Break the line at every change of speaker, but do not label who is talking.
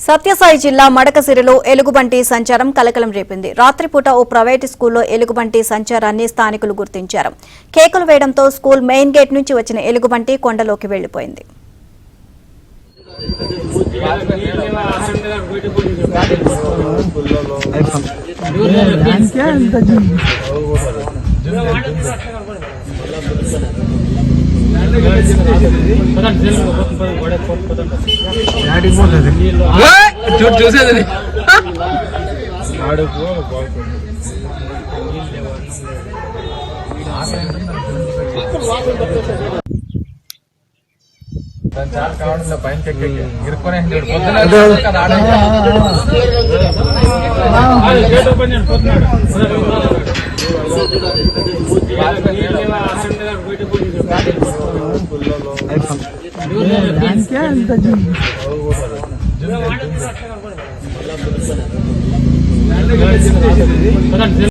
సత్యసాయి జిల్లా మడకసిరిలో ఎలుగుబంటి సంచారం కలకలం రేపింది. రాత్రిపూట ఓ ప్రైవేటు స్కూల్లో ఎలుగుబంటి సంచారాన్ని స్థానికులు గుర్తించారు. కేకలు వేయడంతో స్కూల్ మెయిన్ గేట్ నుంచి వచ్చిన ఎలుగుబంటి కొండలోకి వెళ్లిపోయింది.
చూసేది చాలా కావడం పైన ఇరుక్కునే